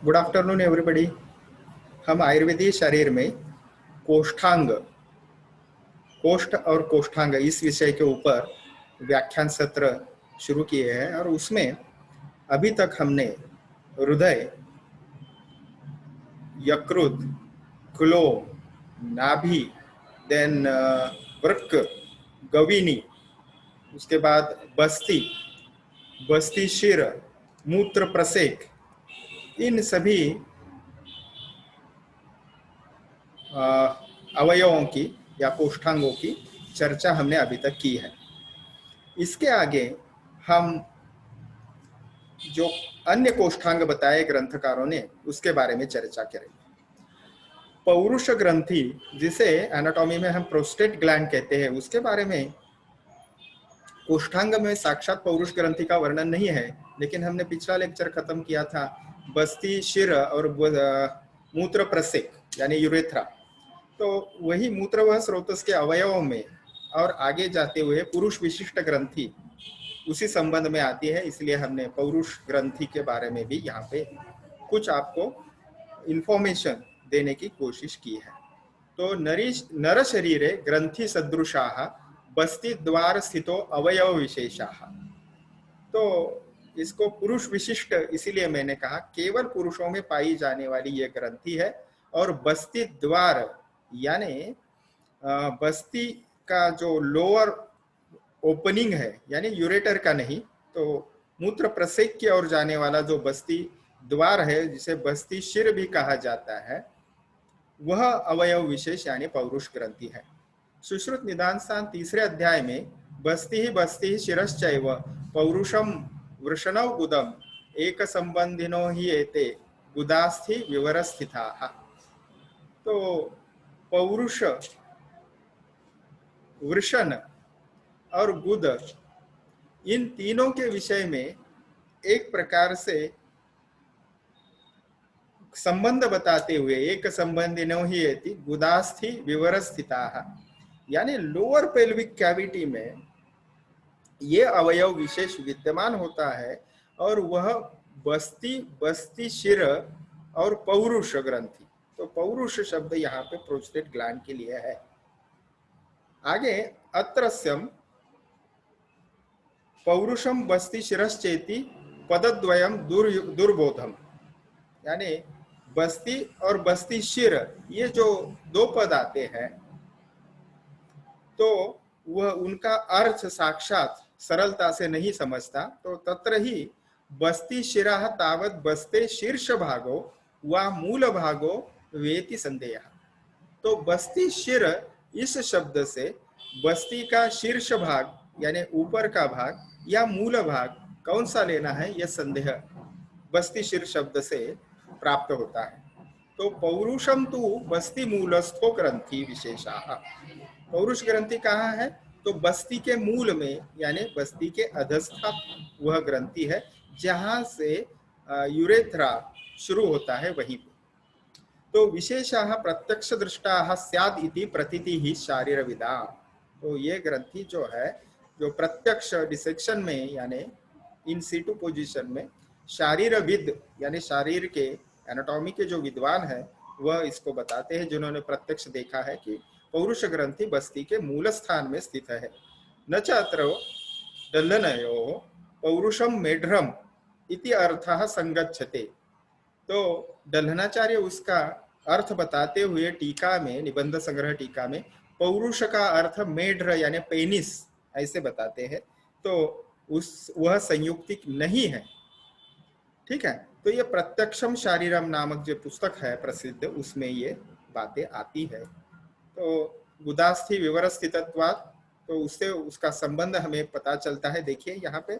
Good afternoon everybody. हम आयुर्वेदीय शरीर में कोष्ठांग, कोष्ठ और कोष्ठांग इस विषय के ऊपर व्याख्यान सत्र शुरू किए हैं और उसमें अभी तक हमने हृदय, यकृत, क्लोम, नाभि, देन वृक्क, गविनी, उसके बाद बस्ती, बस्ती शिर, मूत्र प्रसेक, इन सभी अवयवों की या कोष्ठांगों की चर्चा हमने अभी तक की है। इसके आगे हम जो अन्य कोष्ठांग बताए ग्रंथकारों ने उसके बारे में चर्चा करेंगे। पौरुष ग्रंथि, जिसे एनाटॉमी में हम प्रोस्टेट ग्लैंड कहते हैं, उसके बारे में कोष्ठांग में साक्षात पौरुष ग्रंथि का वर्णन नहीं है, लेकिन हमने पिछला लेक्चर खत्म किया था बस्ती शिर और मूत्र प्रसेक यानी यूरेथ्रा। तो वही मूत्रवह स्रोतस के अवयवों में और आगे जाते हुए पुरुष विशिष्ट ग्रंथि उसी संबंध में आती है, इसलिए हमने पौरुष ग्रंथि के बारे में भी यहाँ पे कुछ आपको इंफॉर्मेशन देने की कोशिश की है। तो नर शरीरे ग्रंथि सदृशाः बस्ती द्वार स्थितो अवयव विशेषाः। तो इसको पुरुष विशिष्ट इसीलिए मैंने कहा, केवल पुरुषों में पाई जाने वाली यह ग्रंथि है और बस्ती द्वार यानी बस्ती का जो लोअर ओपनिंग है यानी यूरेटर का नहीं, तो मूत्र प्रसेक की ओर जाने वाला जो बस्ती द्वार है जिसे बस्ती शिर भी कहा जाता है, वह अवयव विशेष यानी पौरुष ग्रंथि है। सुश्रुत निदान स्थान 3 अध्याय में बस्ती ही शिरश्चैव पौरुषम वृषणव गुदम एक संबंधिनो ही एते गुदास्थि विवरस्थिताः। तो पौरुष, वृषण और गुद, इन तीनों के विषय में एक प्रकार से संबंध बताते हुए एक संबंधिनो ही एति गुदास्थि विवरस्थिताः, यानी लोअर पेल्विक कैविटी में ये अवयव विशेष विद्यमान होता है और वह बस्ती शिर और पौरुष ग्रंथि। तो पौरुष शब्द यहाँ पे प्रोस्टेट ग्लैंड के लिए है। आगे अत्रस्यम पौरुषम बस्ती शिरश्चेति पदद्वयम दुर्बोधम, यानी बस्ती और बस्ती शिर ये जो दो पद आते हैं, तो वह उनका अर्थ साक्षात सरलता से नहीं समझता। तो तत्र ही बस्ती शिरा तावत बस्ते शीर्ष भागो व मूल भागो वेति संदेह। तो बस्ती शिर इस शब्द से बस्ती का शीर्ष भाग यानी ऊपर का भाग या मूल भाग कौन सा लेना है, यह संदेह बस्ती शिर शब्द से प्राप्त होता है। तो पौरुषम तु बस्ती मूलस्थो ग्रंथि विशेषाः। पौरुष ग्रंथि कहाँ है? तो बस्ती के मूल में यानी बस्ती के अधस्थ वह ग्रंथि है जहां से यूरेथ्रा शुरू होता है, वहीं पे। तो विशेषाः प्रत्यक्ष दृष्टाः स्याद् इति प्रतीति ही शारीरविदा। तो ये ग्रंथि जो है, जो प्रत्यक्ष डिसेक्शन में यानी इन सीटू पोजीशन में शारीरविद यानी शरीर के एनाटॉमी के जो विद्वान है वह इसको बताते हैं, जिन्होंने प्रत्यक्ष देखा है कि पौरुष ग्रंथि बस्ती के मूल स्थान में स्थित है। न च अत्र दल्लनयोः पौरुषम मेढ्रम इति अर्थः संगच्छते। तो दल्लनाचार्य उसका अर्थ बताते हुए टीका में, निबंध संग्रह टीका में पौरुष का अर्थ मेढ्र यानी पेनिस ऐसे बताते हैं। तो वह संयुक्तिक नहीं है, ठीक है। तो ये प्रत्यक्षम शारीरम नामक जो पुस्तक है प्रसिद्ध, उसमें ये बातें आती है। तो गुदास्थि विवर स्थितत्वात्, तो उससे उसका संबंध हमें पता चलता है। देखिए यहाँ पे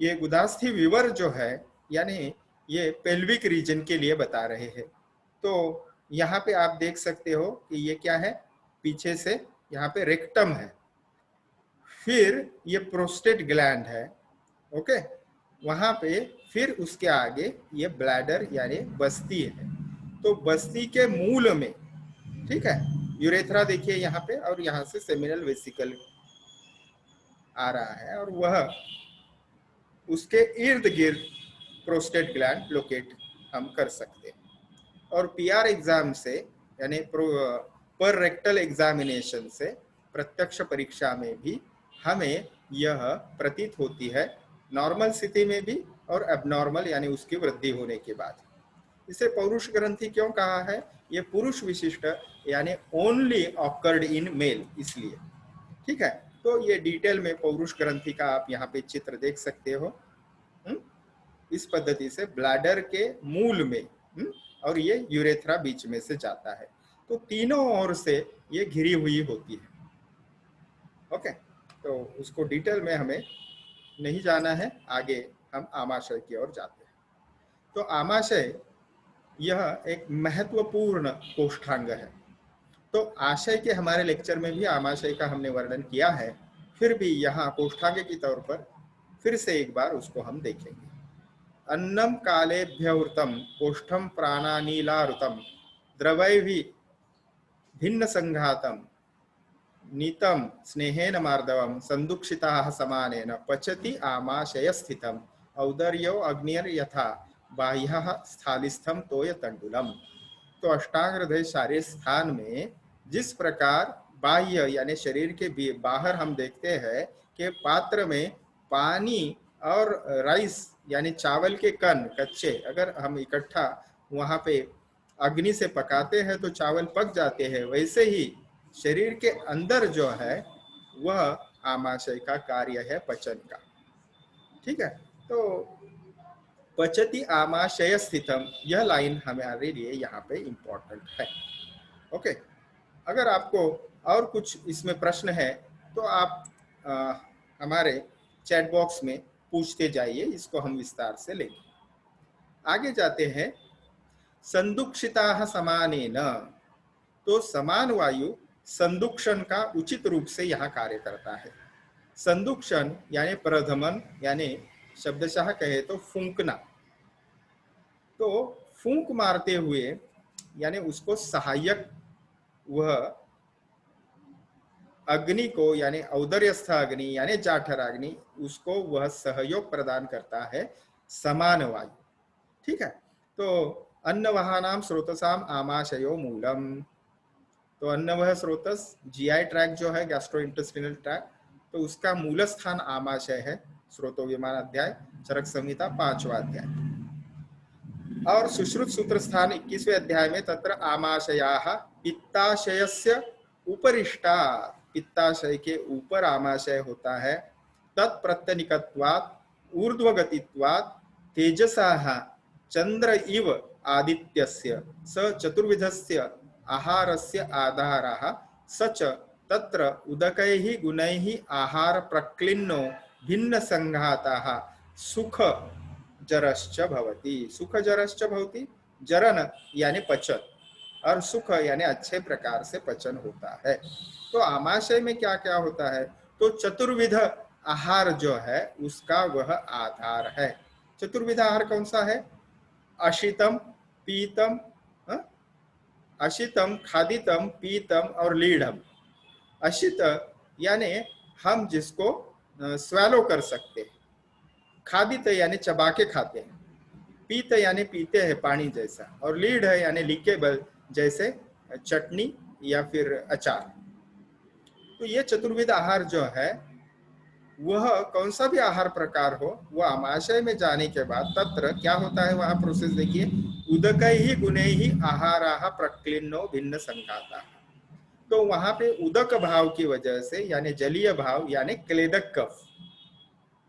ये गुदास्थि विवर जो है यानी ये पेल्विक रीजन के लिए बता रहे हैं। तो यहाँ पे आप देख सकते हो कि ये क्या है, पीछे से यहाँ पे रेक्टम है, फिर ये प्रोस्टेट ग्लैंड है, ओके, वहां पे फिर उसके आगे ये ब्लैडर यानी बस्ती है। तो बस्ती के मूल में, ठीक है, यूरेथ्रा देखिए यहाँ पे, और यहाँ से सेमिनल वेसिकल आ रहा है और वह उसके इर्द गिर्द प्रोस्टेट ग्लैंड लोकेट हम कर सकते हैं। और पीआर एग्जाम से यानी पर रेक्टल एग्जामिनेशन से प्रत्यक्ष परीक्षा में भी हमें यह प्रतीत होती है, नॉर्मल स्थिति में भी और एबनॉर्मल यानी उसकी वृद्धि होने के बाद। इसे पौरुष ग्रंथि क्यों कहा है? ये पुरुष विशिष्ट यानी ओनली ऑकर्ड इन मेल, इसलिए। ठीक है, तो ये डिटेल में पौरुष ग्रंथि का आप यहाँ पे चित्र देख सकते हो। इस पद्धति से ब्लैडर के मूल में और ये यूरेथ्रा बीच में से जाता है, तो तीनों ओर से ये घिरी हुई होती है। ओके, तो उसको डिटेल में हमें नहीं जाना है, आगे हम आमाशय की ओर जाते हैं। तो आमाशय यह एक महत्वपूर्ण कोष्ठांग है। तो आशय के हमारे लेक्चर में भी आमाशय का हमने वर्णन किया है, फिर भी यहाँ कोष्ठांग के तौर पर फिर से एक बार उसको हम देखेंगे। अन्नम कालेभ्यवृतम कोष्ठम प्राणानीलारुतम द्रवैः भिन्न संघातम नीतम स्नेहेन मार्दवम संदुक्षिताः समानेन पचति आमाशय स्थितम औदर्यो अग्निर यथा बाह्यः स्थालिस्थम तोय तंडुलम। तो अष्टांग हृदय शारीर स्थान में जिस प्रकार बाह्य यानी शरीर के बाहर हम देखते हैं कि पात्र में पानी और राइस यानी चावल के कण कच्चे अगर हम इकट्ठा वहां पे अग्नि से पकाते हैं तो चावल पक जाते हैं, वैसे ही शरीर के अंदर जो है वह आमाशय का कार्य है पचन का। ठीक है, तो पचति आमाशय स्थितम, यह लाइन हमारे लिए यहाँ पे इंपॉर्टेंट है। ओके, अगर आपको और कुछ इसमें प्रश्न है तो आप हमारे चैट बॉक्स में पूछते जाइए, इसको हम विस्तार से लेंगे। आगे जाते हैं, संदुक्षिताः समानेन, तो समान वायु संदुक्षण का उचित रूप से यहाँ कार्य करता है। संदुक्षण यानी प्रधमन यानी शब्दशः कहे तो फूंकना, तो फूंक मारते हुए यानी उसको सहायक वह अग्नि को यानी औदर्यस्थ अग्नि यानी जाठर अग्नि उसको वह सहयोग प्रदान करता है समान वायु। ठीक है, तो अन्नवहानाम स्रोतसाम आमाशयो मूलम, तो अन्नवह स्रोतस जीआई ट्रैक जो है गैस्ट्रो इंटेस्टिनल ट्रैक, तो उसका मूल स्थान आमाशय है। स्रोतो विमान अध्याय चरक संहिता 5वां अध्याय। और सुश्रुत सूत्र स्थान 21वें अध्याय में तत्र आमाशयाः पित्ताशयस्य उपरिष्टा, पित्ताशय के ऊपर आमाशय होता है। तत्प्रत्यनिकत्वात् ऊर्ध्वगतित्वात् तेजसाः चंद्र इव आदित्यस्य स चतुर्विधस्य आहारस्य आधारः सच तत्र उदकैः गुणैः आहार प्रक्लिन्नो भिन्न संघाताः सुख जरश्च भवति। सुख जरश्च भवति, जरन यानी पचन और सुख यानी अच्छे प्रकार से पचन होता है। तो आमाशय में क्या क्या होता है? तो चतुर्विध आहार जो है उसका वह आधार है। चतुर्विध आहार कौन सा है? अशितम, पीतम, अशितम, खादितम, पीतम और लीढ़म। अशित यानी हम जिसको स्वैलो कर सकते हैं, खादित यानी चबा के खाते हैं, पीत यानी पीते हैं पानी जैसा, और लीढ़ है यानी लीकेबल जैसे चटनी या फिर अचार। तो ये चतुर्विध आहार जो है वह कौन सा भी आहार प्रकार हो वह आमाशय में जाने के बाद तत्र क्या होता है, वहां प्रोसेस देखिए, उदकैः गुणैः आहाराः प्रक्लिन्नो भिन्न संघाताः। तो वहां पे उदक भाव की वजह से यानी जलीय भाव यानी क्लेदक कफ,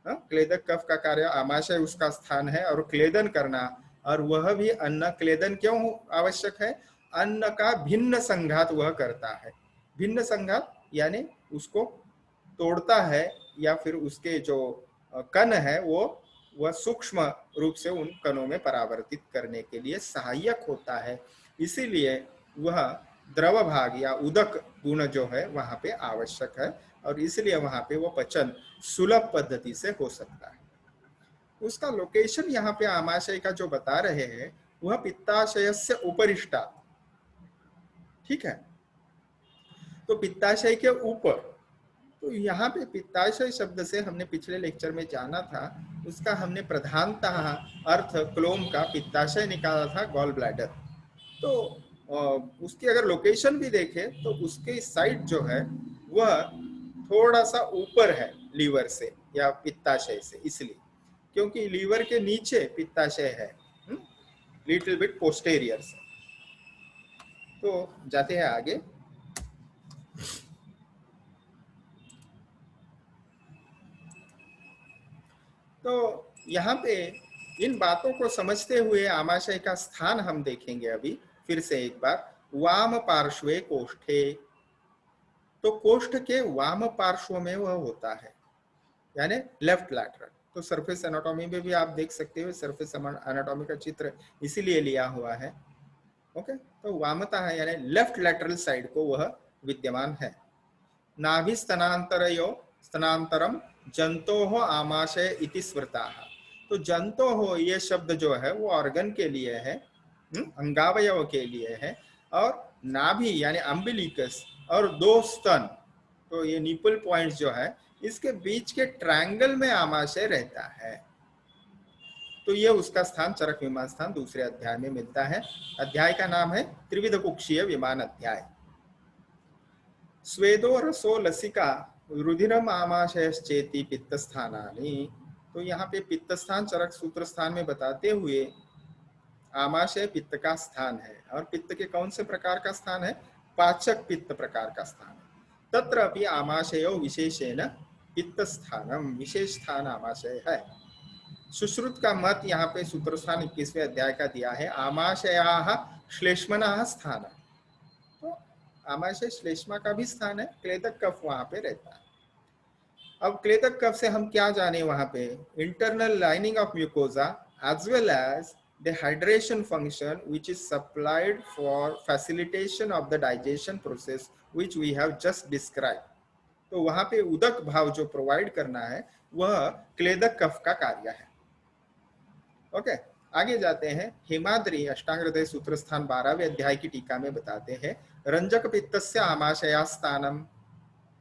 क्लेदक कफ का कार्य आमाशय उसका स्थान है और क्लेदन करना, और वह भी अन्न क्लेदन क्यों आवश्यक है? अन्न का भिन्न संघात वह करता है। भिन्न संघात यानी उसको तोड़ता है या फिर उसके जो कण है वह सूक्ष्म रूप से उन कणों में परावर्तित करने के लिए सहायक होता है। इसीलिए वह द्रव भाग या उदक गुण जो है वहां पे आवश्यक है, और इसलिए वहां पे वो पचन सुलभ पद्धति से हो सकता है। उसका लोकेशन यहाँ पे आमाशय का जो बता रहे हैं वह पित्ताशय से उपरिष्टा। ठीक है, तो पित्ताशय के ऊपर, तो यहाँ पे पित्ताशय शब्द से हमने पिछले लेक्चर में जाना था, उसका हमने प्रधानतः अर्थ क्लोम का पित्ताशय निकाला था गॉल ब्लैडर। तो उसकी अगर लोकेशन भी देखें तो उसके साइड जो है वह थोड़ा सा ऊपर है लीवर से या पित्ताशय से, इसलिए क्योंकि लीवर के नीचे पित्ताशय है, लिटिल बिट पोस्टेरियर से। तो जाते हैं आगे। तो यहाँ पे इन बातों को समझते हुए आमाशय का स्थान हम देखेंगे अभी फिर से एक बार। वाम पार्श्वे कोष्ठे, तो कोष्ठ के वाम पार्श्व में वह होता है, यानी लेफ्ट लैटरल। तो सरफेस एनाटॉमी में भी आप देख सकते हो, सरफेस एनाटॉमी का चित्र इसीलिए लिया हुआ है। ओके, तो वामता है यानी लेफ्ट लैटरल साइड को वह विद्यमान है। नाभि स्तनांतरयो स्तनांतरम जंतोः आमाशय इति स्मृताः। तो जंतोः ये शब्द जो है वो ऑर्गन के लिए है, अंगावयव के लिए है। और नाभि यानी अम्बिलिकस और दो स्तन, तो ये निपल पॉइंट्स जो है इसके बीच के ट्रायंगल में आमाशय रहता है। तो ये उसका स्थान चरक विमान स्थान दूसरे अध्याय में मिलता है। अध्याय का नाम है त्रिविध कुक्षीय विमान अध्याय। स्वेदो रसो लसिका रुधिरम आमाशयश्चेति पित्तस्थानानि। तो यहाँ पे पित्तस्थान चरक सूत्र स्थान में बताते हुए आमाशय पित्त का स्थान है। और पित्त के कौन से प्रकार का स्थान है? पाचक पित्त प्रकार का स्थान है। तत्र अपि आमाशयो विशेषेण पित्तस्थानम, विशेष स्थान आमाशय है। सुश्रुत का मत यहाँ पे सूत्र स्थान 21वें अध्याय का दिया है, आमाशयाः श्लेष्मणः स्थान। तो आमाशय श्लेष्मा का भी स्थान है, क्लेदक कफ वहां पे रहता है। अब क्लेदक कफ से हम क्या जाने, वहां पे internal lining of mucosa as well as the hydration function which is supplied for facilitation of the digestion process which we have just describe. तो वहां पे उदक भाव जो प्रोवाइड करना है वह क्लेदक कफ का कार्य है। ओके, आगे जाते हैं। हेमाद्री अष्टांग हृदय सूत्र स्थान 12वें अध्याय की टीका में बताते हैं, रंजक पित्तस्य आमाशया स्थानम।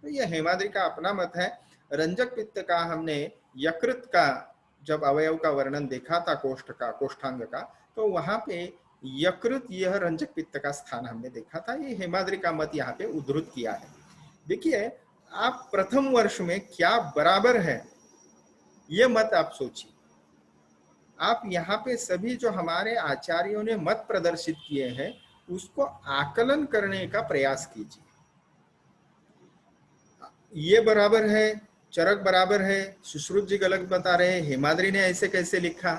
तो यह हेमाद्री का अपना मत है। रंजक पित्त का हमने यकृत का जब अवयव का वर्णन देखा था, कोष्ठ का, कोष्ठांग का, तो वहां पे यकृत यह रंजक पित्त का स्थान हमने देखा था। ये हेमाद्री का मत यहाँ पे उद्धृत किया है। देखिए, आप प्रथम वर्ष में क्या बराबर है ये मत आप सोचिए। आप यहाँ पे सभी जो हमारे आचार्यों ने मत प्रदर्शित किए हैं उसको आकलन करने का प्रयास कीजिए। ये बराबर है, चरक बराबर है, सुश्रुत जी गलत बता रहे हैं, हेमाद्री ने ऐसे कैसे लिखा,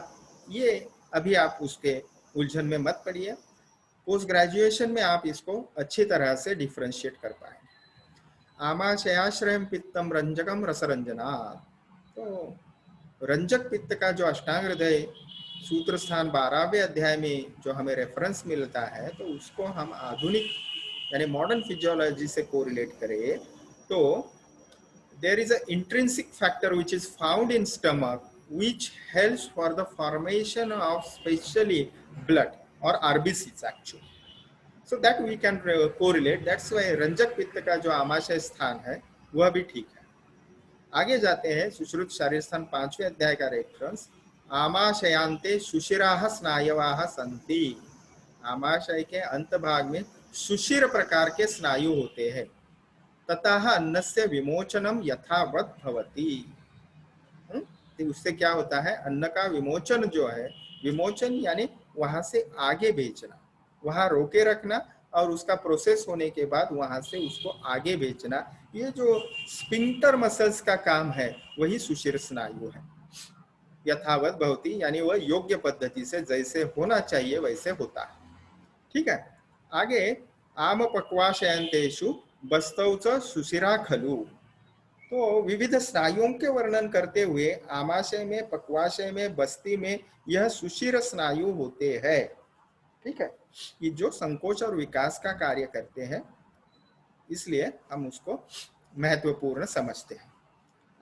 ये अभी आप उसके उलझन में मत पड़िए। पोस्ट ग्रेजुएशन में आप इसको अच्छी तरह से डिफ्रेंशिएट कर पाए। आमाशयाश्रयम पित्तम रंजकम रसरंजना। तो रंजक पित्त का जो अष्टांग हृदय सूत्र स्थान 12वें अध्याय में जो हमें रेफरेंस मिलता है, तो उसको हम आधुनिक यानी मॉडर्न फिजियोलॉजी से कोरिलेट करें तो there is an intrinsic factor which is found in stomach which helps for the formation of specially blood or RBCs actually. So that we can correlate. That's why रंजक पित्त का जो आमाशय स्थान है वह भी ठीक है। आगे जाते हैं। सुश्रुत शारीर स्थान 5वें अध्याय का रेफरेंस, आमाशयांते सुशिराः स्नायवाः सन्ति। आमाशय के अंत भाग में सुशिर प्रकार के स्नायु होते हैं। ततः अन्नस्य विमोचनम यथावत भवति। तो उससे क्या होता है? अन्न का विमोचन जो है, विमोचन यानी वहां से आगे भेजना, वहां रोके रखना और उसका प्रोसेस होने के बाद वहां से उसको आगे भेजना। ये जो स्पिंक्टर मसल्स का काम है वही सुशिर स्नायु है। यथावत भवति यानी वह योग्य पद्धति से जैसे होना चाहिए वैसे होता है। ठीक है, आगे आम पक्वाशयंतेषु बस्तौच सुशिरा खलु। तो विविध स्नायुओं के वर्णन करते हुए आमाशय में, पक्वाशय में, बस्ती में यह सुशिर स्नायु होते हैं। ठीक है, ये जो संकोच और विकास का कार्य करते हैं, इसलिए हम उसको महत्वपूर्ण समझते हैं।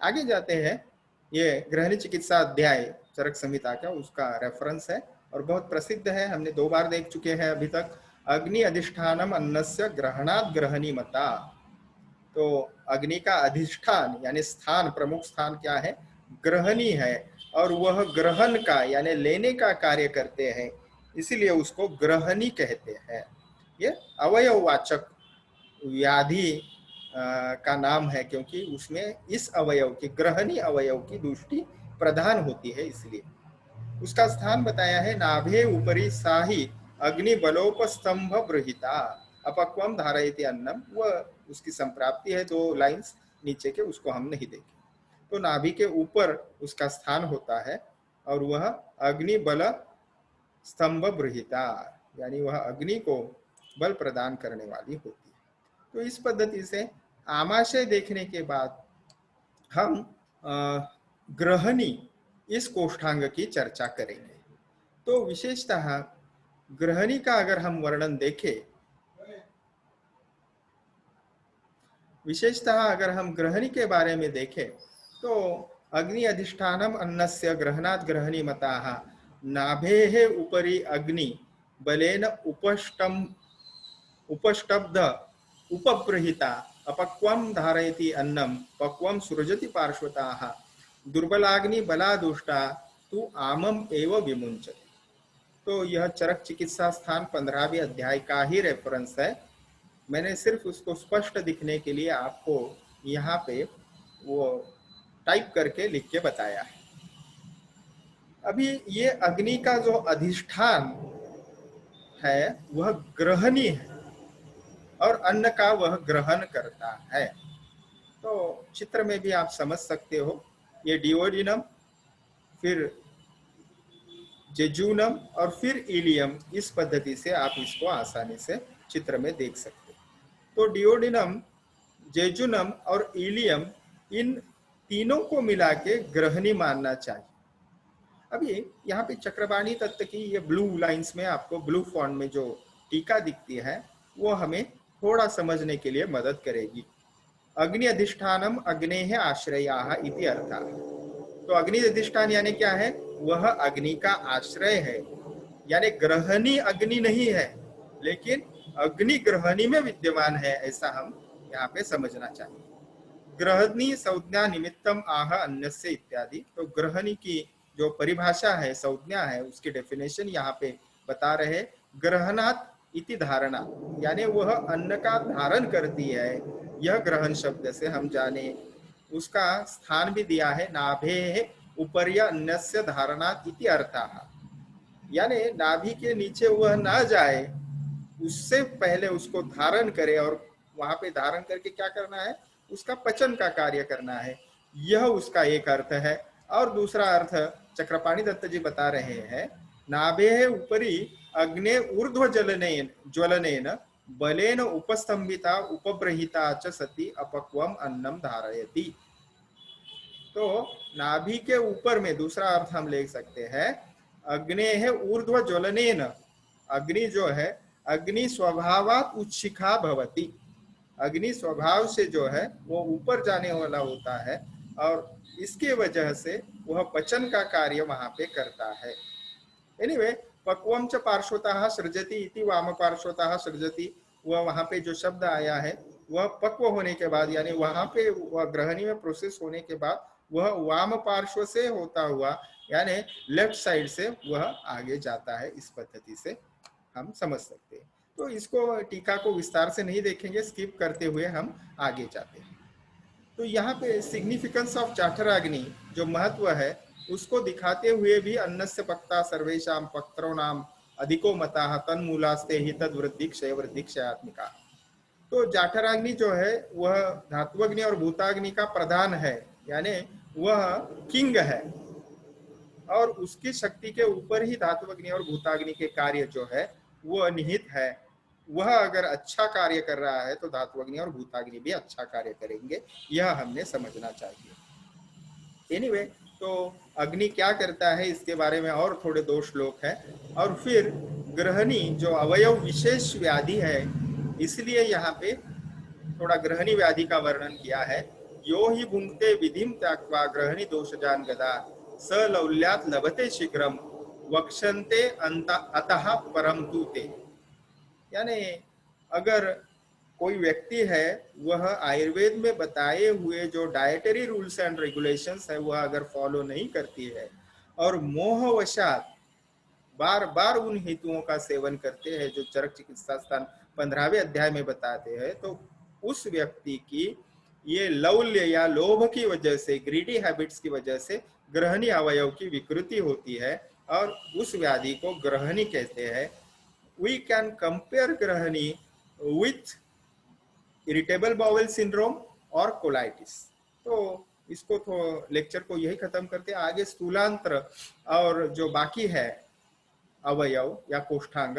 आगे जाते हैं। ये गृहिणी चिकित्सा अध्याय चरक संहिता का उसका रेफरेंस है और बहुत प्रसिद्ध है, हमने 2 बार देख चुके हैं अभी तक। अग्नि अधिष्ठानम अन्नस्य ग्रहणात् ग्रहणी मता। तो अग्नि का अधिष्ठान यानी स्थान, प्रमुख स्थान क्या है? ग्रहणी है, और वह ग्रहण का यानी लेने का कार्य करते हैं, इसलिए उसको ग्रहणी कहते हैं। ये अवयववाचक व्याधि का नाम है, क्योंकि उसमें इस अवयव की, ग्रहणी अवयव की दृष्टि प्रधान होती है, इसलिए। उसका स्थान बताया है, नाभे ऊपरी साही अग्नि बलोपस्तंभ बृहिता अपक्वम धारयति अन्नम। वह उसकी संप्राप्ति है, 2 लाइंस नीचे के, उसको हम नहीं देखें। तो नाभि के ऊपर उसका स्थान होता है, और वह अग्नि बल स्तंभ बृहिता, यानी वह अग्नि को बल प्रदान करने वाली होती है। तो इस पद्धति से आमाशय देखने के बाद हम ग्रहणी इस कोष्ठांग की चर्चा करेंगे। तो विशेषतः ग्रहणी का अगर हम वर्णन देखें, विशेषतः अगर हम ग्रहणी के बारे में देखें, तो अग्नि अधिष्ठानम अन्नस्य ग्रहणात् ग्रहणी मताः नाभेः उपरि अग्नि बलेन उपष्टब्ध उपबृहिता अपक्वम धारयति अन्नम पक्वम सृजति पार्श्वताः दुर्बलाग्नि बलादुष्टा तु आमम एव विमुंचति। तो यह चरक चिकित्सा स्थान 15वें अध्याय का ही रेफरेंस है। मैंने सिर्फ उसको स्पष्ट दिखने के लिए आपको यहाँ पे वो टाइप करके लिख के बताया है। अभी ये अग्नि का जो अधिष्ठान है वह ग्रहणी है, और अन्न का वह ग्रहण करता है। तो चित्र में भी आप समझ सकते हो, ये डिओडिनम, फिर जेजूनम और फिर इलियम, इस पद्धति से आप इसको आसानी से चित्र में देख सकते हो। तो डिओडिनम, जेजुनम और इलियम, इन तीनों को मिला के ग्रहणी मानना चाहिए। अभी यहाँ पे चक्रवाणी तत्व की ये ब्लू लाइंस में आपको ब्लू फॉन्ट में जो टीका दिखती है, वो हमें थोड़ा समझने के लिए मदद करेगी। अग्नि अधिष्ठानम अग्नेः आश्रयाः इति अर्थः। तो अग्नि अधिष्ठान यानी क्या है? वह अग्नि का आश्रय है, यानी ग्रहणी अग्नि नहीं है, लेकिन अग्नि ग्रहणी में विद्यमान है, ऐसा हम यहाँ पे समझना चाहिए। ग्रहणी संज्ञा निमित्तम आह अन्यस्य इत्यादि। तो ग्रहणी की जो परिभाषा है, संज्ञा है, उसकी डेफिनेशन यहाँ पे बता रहे। ग्रहणात् इति धारणा, यानी वह अन्न का धारण करती है, यह ग्रहण शब्द से हम जाने। उसका स्थान भी दिया है, नाभे ऊपर्य अन्यस्य धारणात् इति अर्थः, यानी नाभि के नीचे वह ना जाए, उससे पहले उसको धारण करे, और वहां पे धारण करके क्या करना है? उसका पचन का कार्य करना है। यह उसका एक अर्थ है। और दूसरा अर्थ चक्रपाणी दत्त जी बता रहे हैं, नाभे ऊपरी अग्ने ऊर्ध्व ज्वलनेन बलेन उपस्तंभिता उपब्रहिता च सती अपक्वम अन्नम धारयति। तो नाभि के ऊपर में दूसरा अर्थ हम ले सकते हैं, अग्ने है ऊर्ध्व ज्वलनेन, अग्नि जो है, अग्नि स्वभावात् उच्छिखा भवति, अग्नि स्वभाव से जो है वो ऊपर जाने वाला होता है, और इसके वजह से वह पचन का कार्य वहां पे करता है। एनीवे, पक्वम च पार्श्वतः सृजति इति वाम पार्श्वतः सृजति, वह वहां पे जो शब्द आया है वह पक्व होने के बाद, यानी वहां पे वह ग्रहणी में प्रोसेस होने के बाद वह वाम पार्श्व से होता हुआ, यानी लेफ्ट साइड से वह आगे जाता है। इस पद्धति से हम समझ सकते हैं। तो इसको टीका को विस्तार से नहीं देखेंगे, स्किप करते हुए हम आगे जाते हैं। तो यहाँ पे सिग्निफिकेंस ऑफ जाठराग्नि, जो महत्व है, उसको दिखाते हुए भी अन्नस्य पक्ता सर्वेषां पक्त्रोणाम अधिको मताः तन्मूलास्ते हि तद्वृद्धि क्षय वृद्धि क्षयात्मिका। तो जाठराग्नि जो है वह धात्वग्नि और भूताग्नि का प्रधान है, यानी वह किंग है, और उसकी शक्ति के ऊपर ही धात्वग्नि और भूताग्नि के कार्य जो है वह निहित है। वह अगर अच्छा कार्य कर रहा है तो धात्वग्नि और भूताग्नि भी अच्छा कार्य करेंगे, यह हमने समझना चाहिए। एनीवे, तो अग्नि क्या करता है इसके बारे में और थोड़े 2 श्लोक है। और फिर ग्रहणी जो अवयव विशेष व्याधि है, इसलिए यहाँ पे थोड़ा ग्रहणी व्याधि का वर्णन किया है। यो ही भुंक्ते विधिम त्याक्त्वा ग्रहणी दोषजान गदा स लौल्यात लभते शीघ्रम वक्षन्ते अतः परम तूते। यानी अगर कोई व्यक्ति है वह आयुर्वेद में बताए हुए जो डाइटरी रूल्स एंड रेगुलेशंस है वह अगर फॉलो नहीं करती है और मोहवशात बार बार उन हेतुओं का सेवन करते हैं जो चरक चिकित्सा स्थान 15वें अध्याय में बताते हैं, तो उस व्यक्ति की ये लौल्य या लोभ की वजह से, ग्रीडी हैबिट्स की वजह से ग्रहणी अवयव की विकृति होती है और उस व्याधि को ग्रहणी कहते हैं। वी कैन कंपेयर ग्रहणी विथ इरिटेबल बाउल सिंड्रोम और कोलाइटिस। तो इसको तो लेक्चर को यही खत्म करते आगे स्थूलांत्र और जो बाकी है अवयव या कोष्ठांग